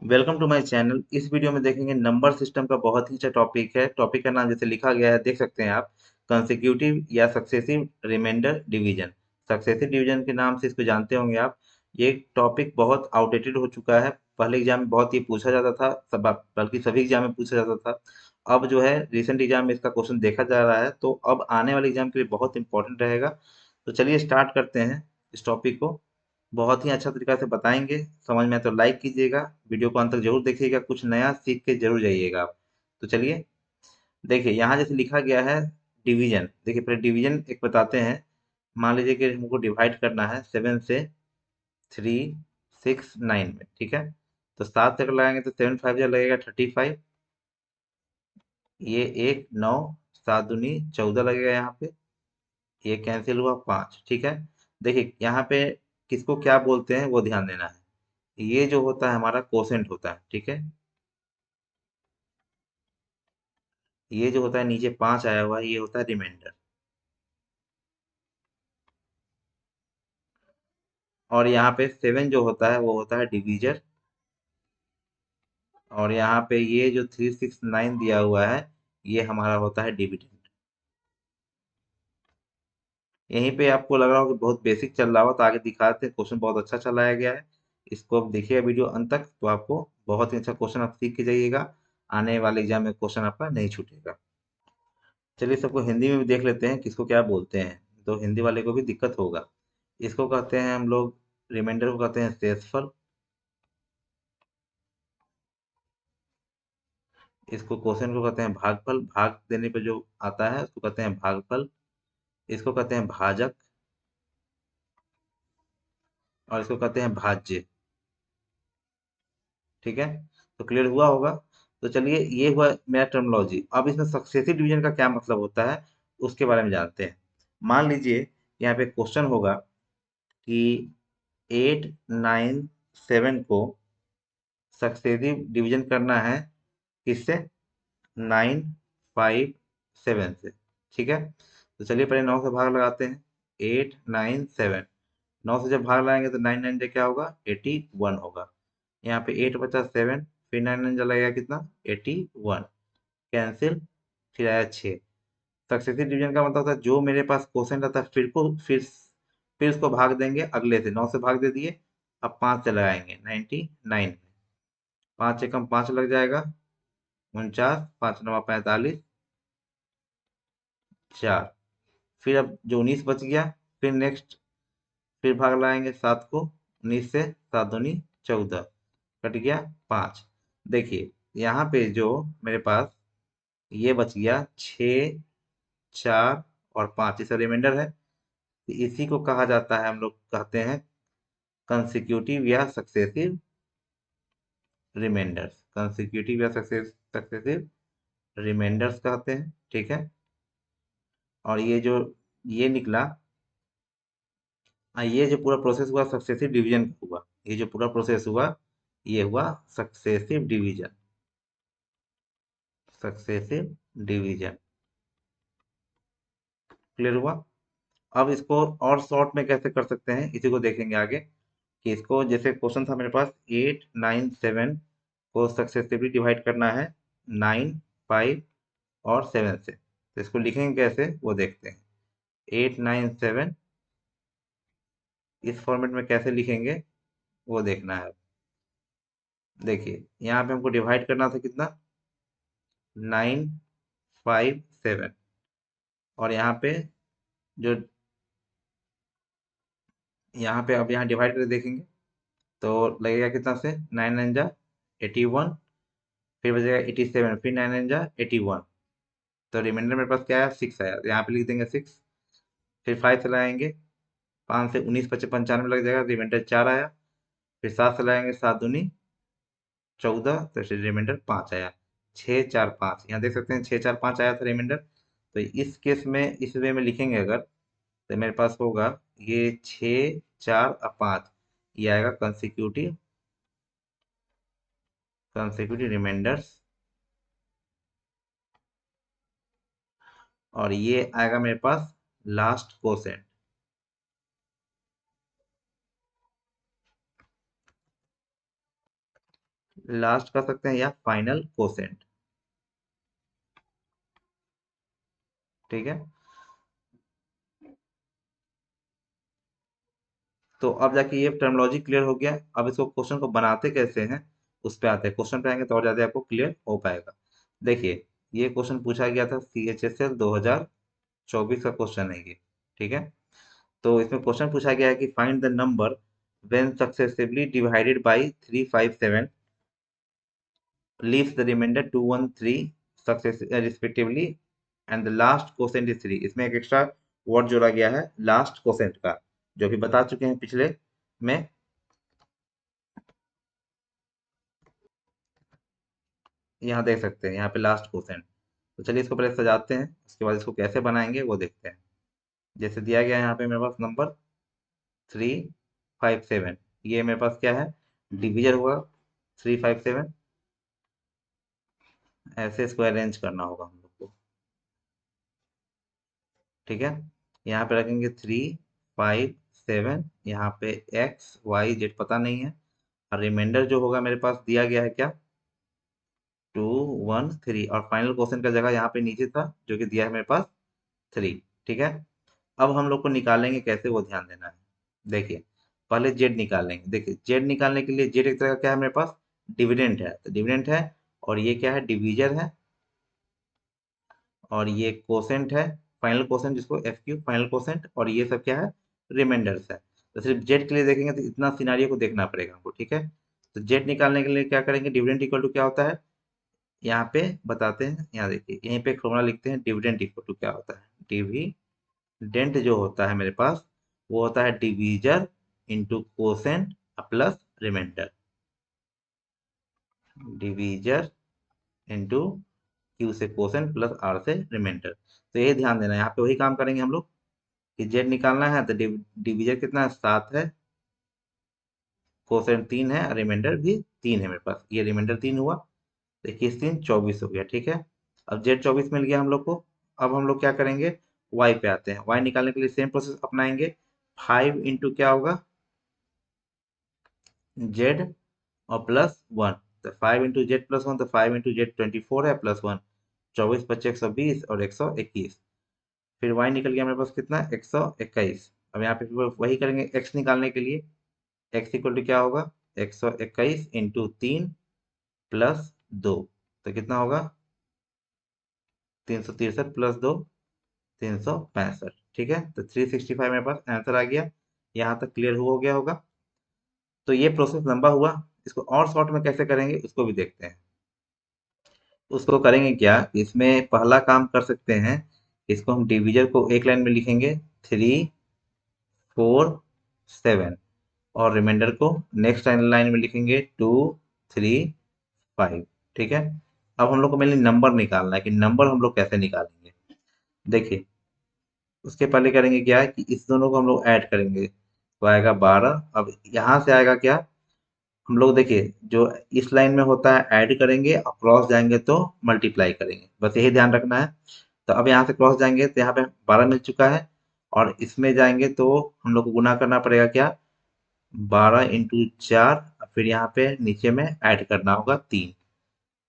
Welcome to my channel. इस video में देखेंगे नंबर सिस्टम का बहुत ही अच्छा टॉपिक है। टॉपिक का नाम जैसे लिखा गया है देख सकते हैं आप, कंसेक्यूटिव या successive remainder division. Successive division के नाम से इसको जानते होंगे आप। ये टॉपिक बहुत आउटडेटेड हो चुका है। पहले एग्जाम में बहुत ही पूछा जाता था, सब बल्कि सभी एग्जाम में पूछा जाता था। अब जो है रिसेंट एग्जाम में इसका क्वेश्चन देखा जा रहा है, तो अब आने वाले एग्जाम के लिए बहुत इंपॉर्टेंट रहेगा। तो चलिए स्टार्ट करते हैं इस टॉपिक को। बहुत ही अच्छा तरीका से बताएंगे। समझ में आए तो लाइक कीजिएगा, वीडियो को अंत तक जरूर देखिएगा, कुछ नया सीख के जरूर जाइएगा आप। तो चलिए देखिए, यहाँ जैसे लिखा गया है डिवीजन। देखिए पहले डिवीजन एक बताते हैं। मान लीजिए कि हमको डिवाइड करना है 7 से 3, 6, 9 में, ठीक है। तो 7 से अगर लगाएंगे तो 7 5 जा लगेगा 35। ये 1 9, 7 दूनी 14 लगेगा यहाँ पे। ये कैंसिल हुआ 5, ठीक है। देखिए यहाँ पे किसको क्या बोलते हैं वो ध्यान देना है। ये जो होता है हमारा कोसेंट होता है, ठीक है। ये जो होता है नीचे 5 आया हुआ है, ये होता है रिमाइंडर। और यहाँ पे 7 जो होता है वो होता है डिवीजर। और यहाँ पे ये जो 3 6 9 दिया हुआ है, ये हमारा होता है डिविडेंड। यहीं पे आपको लग रहा हो कि बहुत बेसिक चल रहा हो, तो आगे दिखाते हैं। क्वेश्चन बहुत अच्छा चलाया गया है। इसको आप देखिए वीडियो अंत तक, तो आपको बहुत ही अच्छा क्वेश्चन आप सीख के जाइएगा। आने वाले एग्जाम में क्वेश्चन आपका नहीं छूटेगा। चलिए सबको हिंदी में भी देख लेते हैं किसको क्या बोलते हैं, तो हिंदी वाले को भी दिक्कत होगा। इसको कहते हैं हम लोग, रिमाइंडर को कहते हैं शेषफल। इसको क्वेश्चन को कहते हैं भागफल। भाग देने पे जो आता है उसको कहते हैं भागफल। इसको कहते हैं भाजक। और इसको कहते हैं भाज्य। ठीक है, तो क्लियर हुआ होगा। तो चलिए ये हुआ मेरा टर्मिनोलॉजी। अब इसमें सक्सेसिव डिवीजन का क्या मतलब होता है उसके बारे में जानते हैं। मान लीजिए यहाँ पे क्वेश्चन होगा कि 8 9 7 को सक्सेसिव डिवीजन करना है किससे, 9 5 7 से। ठीक है, तो चलिए पहले 9 से भाग लगाते हैं। 8 9 7, 9 से जब भाग लगाएंगे तो 9 9 जा क्या होगा, 81 होगा। यहाँ पे 8 बचा 7, फिर 9 9 जा लगेगा कितना, 81। कैंसिल, फिर आया 6। सक्सेसिव डिवीजन का मतलब होता है जो मेरे पास क्वेश्चन रहता है फिर उसको भाग देंगे अगले से। 9 से भाग दे दिए, अब 5 से लगाएंगे 99। 5 से कम 5 लग जाएगा, 49। 5 9 45, 4। फिर अब जो 19 बच गया, फिर नेक्स्ट, फिर भाग लगाएंगे 7 को। 19 से 7 दूनी 14, कट गया 5। देखिए यहाँ पे जो मेरे पास ये बच गया 6 4 और 5, इसका रिमाइंडर है। तो इसी को कहा जाता है, हम लोग कहते हैं कंसेक्यूटिव या सक्सेसिव रिमाइंडर्स। कंसेक्यूटिव या सक्सेसिव रिमाइंडर्स कहते हैं, ठीक है। और ये जो ये निकला, ये जो पूरा प्रोसेस हुआ सक्सेसिव डिवीजन हुआ। ये जो पूरा प्रोसेस हुआ ये हुआ successive division. Successive division clear हुआ। अब इसको और शॉर्ट में कैसे कर सकते हैं इसी को देखेंगे आगे। कि इसको जैसे क्वेश्चन था मेरे पास, 8 9 7 को सक्सेसिवली डिवाइड करना है 9 5 और 7 से। तो इसको लिखेंगे कैसे वो देखते हैं। 8 9 7 इस फॉर्मेट में कैसे लिखेंगे वो देखना है। देखिए यहाँ पे हमको डिवाइड करना था कितना, 9 5 7। और यहाँ पे जो, यहाँ पे अब यहाँ डिवाइड करके देखेंगे तो लगेगा कितना से, 9 9 जा 81। फिर बचेगा 87, फिर 9 9 जा 81। तो रिमाइंडर मेरे पास क्या आया, 6 आया, तो यहाँ पे लिख देंगे 6। फिर 5 से लगाएंगे, 5 से 19 पचे 95 लग जाएगा, रिमाइंडर 4 आया। फिर 7 से लगाएंगे, 7 दूनी 14, तो फिर रिमाइंडर 5 आया। 6 4 5, यहाँ देख सकते हैं 6 4 5 आया था रिमाइंडर। तो इस केस में इस वे में लिखेंगे अगर, तो मेरे पास होगा ये 6 4 और 5, ये आएगा कंसेक्यूटिव कंसेक्यूटिव रिमाइंडर्स। और ये आएगा मेरे पास लास्ट कोसेंट। लास्ट कर सकते हैं या फाइनल कोसेंट। ठीक है, तो अब जाके ये टर्मिनोलॉजी क्लियर हो गया। अब इसको क्वेश्चन को बनाते कैसे हैं उस पे आते हैं। क्वेश्चन पे आएंगे तो और ज्यादा आपको क्लियर हो पाएगा। देखिए, ये क्वेश्चन पूछा गया था CHSL 2024 का क्वेश्चन है ये। ठीक है, तो इसमें क्वेश्चन पूछा गया है कि find the number when successively divided by 357 leaves the remainder 213 success respectively and the last quotient is 3। इसमें एक एक्स्ट्रा वर्ड जोड़ा गया है लास्ट क्वोशेंट का, जो भी बता चुके हैं पिछले में। यहाँ देख सकते हैं, यहाँ पे लास्ट क्वोशेंट। तो चलिए इसको पहले सजाते हैं, उसके बाद इसको कैसे बनाएंगे वो देखते हैं। जैसे दिया गया है यहाँ पे मेरे पास नंबर 357, ये मेरे पास क्या है, डिविजन हुआ 357। ऐसे इसको अरेंज करना होगा हम लोग को। ठीक है, यहाँ पे रखेंगे 357, यहाँ पे XYZ पता नहीं है, और रिमाइंडर जो होगा मेरे पास दिया गया है क्या, 213, और फाइनल क्वेश्चन का जगह यहाँ पे नीचे था जो कि दिया है मेरे पास 3। ठीक है, अब हम लोग को निकालेंगे कैसे वो ध्यान देना है। देखिए, पहले जेड निकालेंगे। देखिए, जेड निकालने के लिए जेड एक तरह का क्या है मेरे पास, डिविडेंट है, तो डिविडेंट है, और ये क्या है, डिवीजर है, और ये कोसेंट है, फाइनल कोसेंट जिसको एफ क्यू फाइनल कोसेंट, और ये सब क्या है, रिमाइंडर्स है। तो सिर्फ जेड के लिए देखेंगे तो इतना सिनारियो को देखना पड़ेगा हमको। ठीक है, तो जेड निकालने के लिए क्या करेंगे, डिविडेंड इक्वल टू क्या होता है, यहाँ पे बताते हैं। यहाँ देखिए, यहीं पे फॉर्मूला लिखते हैं, डिविडेंड इक्वल टू क्या होता है, डिविडेंट जो होता है मेरे पास वो होता है divisor into quotient plus remainder, divisor into q से कोसेंट प्लस आर से रिमाइंडर। तो ये ध्यान देना है, यहाँ पे वही काम करेंगे हम लोग कि जेड निकालना है, तो डिवीजर कितना है, 7 है, कोसेंट 3 है, रिमाइंडर भी 3 है मेरे पास, ये रिमाइंडर 3 हुआ। देखिए, 3 24 हो गया। ठीक है, अब जेड 24 मिल गया हम लोग को। अब हम लोग क्या करेंगे, वाई पे आते हैं। वाई निकालने के लिए सेम प्रोसेस अपनाएंगे। 5 इंटू क्या होगा, जेड और प्लस 1, तो 5 इंटू जेड प्लस 1, तो 5 इंटू जेड 24 है, प्लस 1, 24 25 120 और 121। फिर y निकल गया मेरे पास कितना, 121। अब यहाँ पे फिर वही करेंगे x निकालने के लिए। x इक्वल टू क्या होगा, 121 इंटू 3 प्लस 2, तो कितना होगा, 363 प्लस 2, 365। ठीक है, तो 365 मेरे पास आंसर आ गया। यहाँ तक क्लियर हो गया होगा। तो ये प्रोसेस लंबा हुआ, इसको और शॉर्ट में कैसे करेंगे उसको भी देखते हैं। उसको करेंगे क्या, इसमें पहला काम कर सकते हैं, इसको हम डिवीजर को एक लाइन में लिखेंगे 347, और रिमाइंडर को नेक्स्ट लाइन में लिखेंगे 235। ठीक है, अब हम लोग को मेनली नंबर निकालना है कि नंबर हम लोग कैसे निकालेंगे। देखिए, उसके पहले करेंगे क्या कि इस दोनों को हम लोग ऐड करेंगे, तो आएगा 12। अब यहाँ से आएगा क्या, हम लोग देखिए जो इस लाइन में होता है ऐड करेंगे, और क्रॉस जाएंगे तो मल्टीप्लाई करेंगे, बस यही ध्यान रखना है। तो अब यहाँ से क्रॉस जाएंगे तो यहाँ पे 12 मिल चुका है, और इसमें जाएंगे तो हम लोग को गुना करना पड़ेगा क्या, 12 इंटू 4, फिर यहाँ पे नीचे में ऐड करना होगा 3,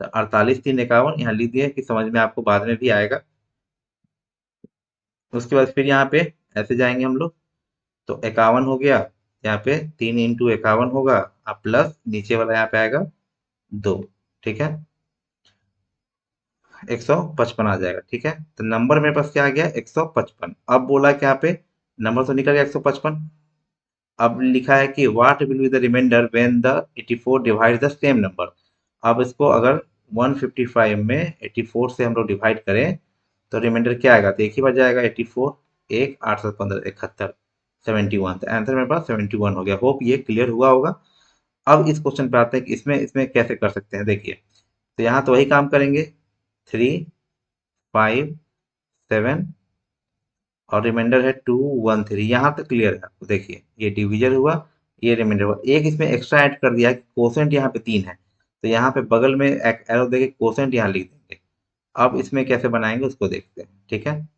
तो 48 3 51 यहाँ लिख दिए कि समझ में आपको बाद में भी आएगा। उसके बाद फिर यहाँ पे ऐसे जाएंगे हम लोग, तो 51 हो गया, यहाँ पे 3 इंटू 51 होगा, अब प्लस नीचे वाला यहाँ पे आएगा 2। ठीक है, 155 आ जाएगा। ठीक है, तो नंबर मेरे पास क्या आ गया, 155। अब बोला क्या पे, नंबर तो निकल गया 155। अब लिखा है कि what will be the remainder when the 84 divide the same number. अब इसको अगर 155 में 84 से हम लोग डिवाइड करें तो रिमाइंडर क्या आएगा, तो एक ही बार जाएगा 84, एक 8 7 15 71, 71। तो आंसर मेरे पास 71 हो गया। होप ये क्लियर हुआ होगा। अब इस क्वेश्चन पे आते हैं कि इसमें इसमें कैसे कर सकते हैं। देखिए, तो यहाँ तो वही काम करेंगे, 357 और रिमाइंडर है 213। यहाँ तक क्लियर है आपको। देखिए, ये डिवीजन हुआ, ये रिमाइंडर हुआ, एक इसमें एक्स्ट्रा ऐड कर दिया कि कोसेंट यहाँ पे 3 है, तो यहाँ पे बगल में एक एरो देके कोसेंट यहाँ लिख देंगे। अब इसमें कैसे बनाएंगे उसको देखते हैं। ठीक है,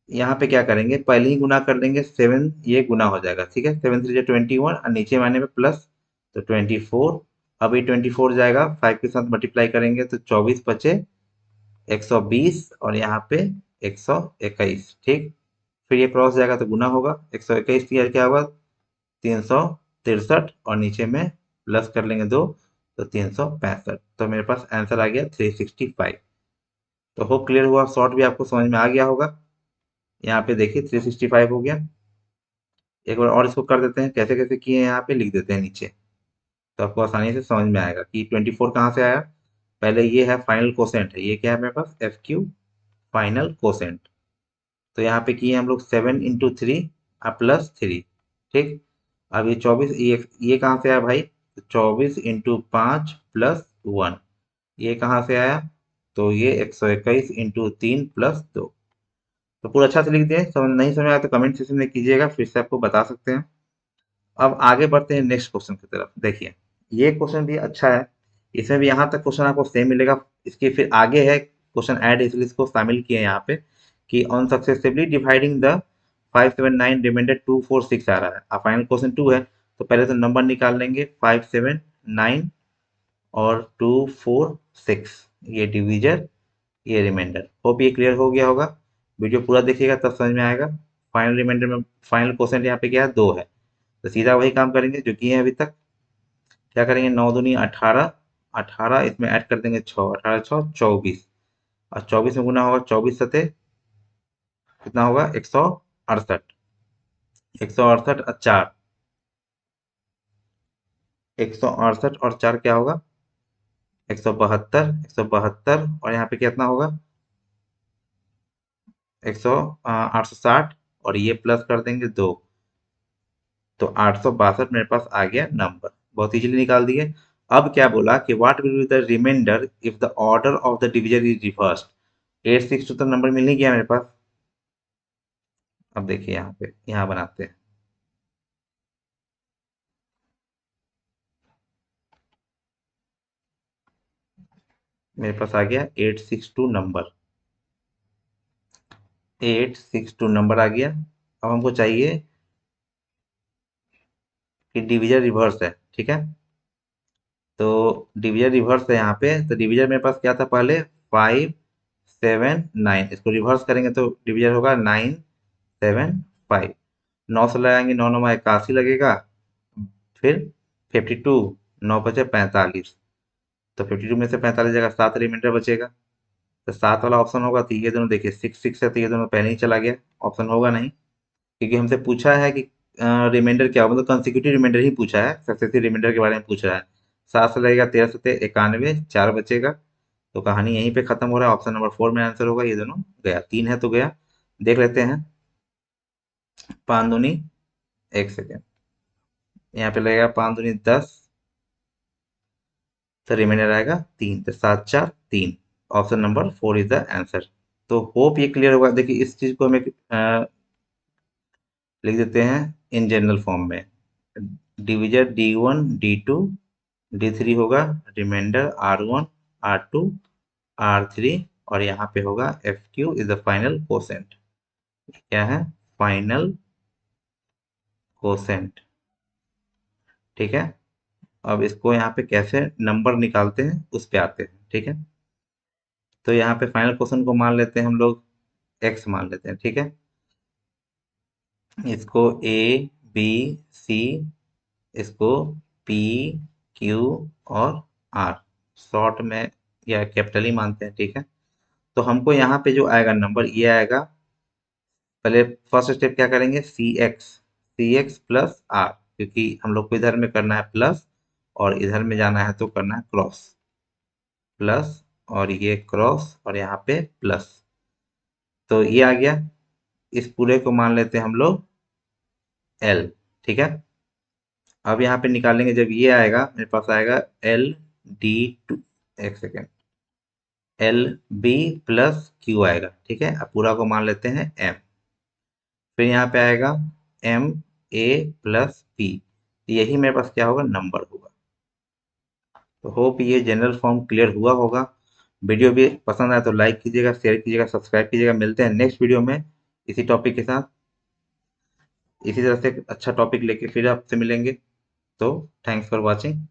यहाँ पे क्या करेंगे, पहले ही गुना कर देंगे, 7 ये गुना हो जाएगा। ठीक है, 7 3 21, और नीचे माने में प्लस, तो 24 अब ये 24 जाएगा, 5 के साथ मल्टीप्लाई करेंगे तो 24 बचे 120 और यहाँ पे 121, ठीक। फिर ये क्रॉस जाएगा तो गुना होगा, 121 क्या होगा 363 और नीचे में प्लस कर लेंगे 2 तो 365। तो मेरे पास आंसर आ गया 365। तो होप क्लियर हुआ, शॉर्ट भी आपको समझ में आ गया होगा। यहाँ पे देखिए 365 हो गया। एक बार और इसको कर देते हैं, कैसे कैसे किए हैं यहाँ पे लिख देते हैं नीचे, तो आपको आसानी से समझ में आएगा कि 24 कहाँ से आया। पहले ये है फाइनल कोसेंट है, ये क्या है मेरे पास एफ क्यू फाइनल कोसेंट। तो यहाँ पे किए हम लोग 7 × 3 प्लस 3, ठीक। अब ये 24 ये कहाँ से आया भाई, 24 × 5 प्लस 1, ये कहाँ से आया, तो ये 121 × 3 प्लस 2। तो पूरा अच्छा से लिख दिए, समझ नहीं समझ आया तो कमेंट सेक्शन में कीजिएगा, फिर से आपको बता सकते हैं। अब आगे बढ़ते हैं नेक्स्ट क्वेश्चन की तरफ। देखिए ये क्वेश्चन भी अच्छा है, इसमें भी यहाँ तक क्वेश्चन आपको सेम मिलेगा। इसके फिर आगे है क्वेश्चन ऐड, इसलिए इसको शामिल किए यहाँ पे कि on successively dividing the 579 remainder 246 आ रहा है। अब फाइनल क्वेश्चन 2 है, तो पहले तो नंबर निकाल लेंगे 579 और 246, ये डिवीजर ये रिमाइंडर। होप ये क्लियर हो गया होगा। वीडियो पूरा देखिएगा तब समझ में आएगा। फाइनल रिमाइंडर में फाइनल क्वेश्चन यहाँ पे क्या है 2 है, तो सीधा वही काम करेंगे जो किए हैं अभी तक। क्या करेंगे 9 दूनी 18, 18 इसमें ऐड कर देंगे 6, 18 6 24 और 24 में गुना होगा 24 सते कितना होगा 168, 168 और 4, 168 और 4 क्या होगा 172, 172 और यहाँ पे कितना होगा 860 और ये प्लस कर देंगे 2, तो 862 मेरे पास आ गया नंबर, बहुत इजीली निकाल दिए। अब क्या बोला कि what will be the remainder if the order of the division is reversed. 862 तो नंबर मिल नहीं गया मेरे पास। अब देखिए यहाँ पे यहाँ बनाते हैं, मेरे पास आ गया 862 नंबर, 862 नंबर आ गया। अब हमको चाहिए कि डिवीजन रिवर्स है, ठीक है। तो डिवीजन रिवर्स है यहाँ पे, तो डिवीजन मेरे पास क्या था पहले 579, इसको रिवर्स करेंगे तो डिवीजन होगा 975। 9 से लगाएंगे 9 9 81 लगेगा, फिर 52, 9 बचे 45, तो 52 में से 45 जगह 7 रिमाइंडर बचेगा, तो 7 वाला ऑप्शन होगा। तो ये दोनों देखिए 6 6 है, तो ये दोनों पहले ही चला गया, ऑप्शन होगा नहीं, क्योंकि हमसे पूछा है कि रिमाइंडर क्या होगा, मतलब कंसेक्यूटिव रिमाइंडर ही पूछा है, सक्सेसिव रिमाइंडर के बारे में पूछ रहा है। 7 से लगेगा 13 सत्ते 91, 4 बचेगा, तो कहानी यहीं पे खत्म हो रहा है। ऑप्शन नंबर 4 में आंसर होगा, ये दोनों गया, 3 है तो गया। देख लेते हैं, 5 दूनी 1 सेकेंड, यहाँ पे लगेगा 5 दूनी 10, तो रिमाइंडर आएगा 3, तो 7 4 3, option number 4 is the answer. तो होप ये क्लियर होगा। देखिए इस चीज को हमें लिख देते हैं इन जनरल फॉर्म में, डिवीजर D1 D2 D3 होगा, रिमाइंडर R1 R2 R3 और यहाँ पे होगा FQ is the final quotient. क्या है फाइनल कोसेंट, ठीक है। अब इसको यहाँ पे कैसे नंबर निकालते हैं उस पे आते हैं, ठीक है। तो यहाँ पे फाइनल क्वेश्चन को मान लेते हैं हम लोग x मान लेते हैं, ठीक है। इसको A B C, इसको P Q और R शॉर्ट में या कैपिटल ही मानते हैं, ठीक है। तो हमको यहाँ पे जो आएगा नंबर ये आएगा, पहले फर्स्ट स्टेप क्या करेंगे सी एक्स प्लस आर, क्योंकि हम लोग को इधर में करना है प्लस और इधर में जाना है तो करना है क्रॉस, प्लस और ये क्रॉस और यहाँ पे प्लस, तो ये आ गया। इस पूरे को मान लेते हैं हम लोग एल, ठीक है। अब यहाँ पे निकालेंगे, जब ये आएगा मेरे पास आएगा LD2, एक सेकेंड, LB प्लस क्यू आएगा, ठीक है। अब पूरा को मान लेते हैं M, फिर यहाँ पे आएगा MA प्लस P, यही मेरे पास क्या होगा नंबर होगा। तो होप ये जनरल फॉर्म क्लियर हुआ होगा। वीडियो भी पसंद आए तो लाइक कीजिएगा, शेयर कीजिएगा, सब्सक्राइब कीजिएगा। मिलते हैं नेक्स्ट वीडियो में इसी टॉपिक के साथ, इसी तरह से एक अच्छा टॉपिक लेके फिर आपसे मिलेंगे। तो थैंक्स फॉर वॉचिंग।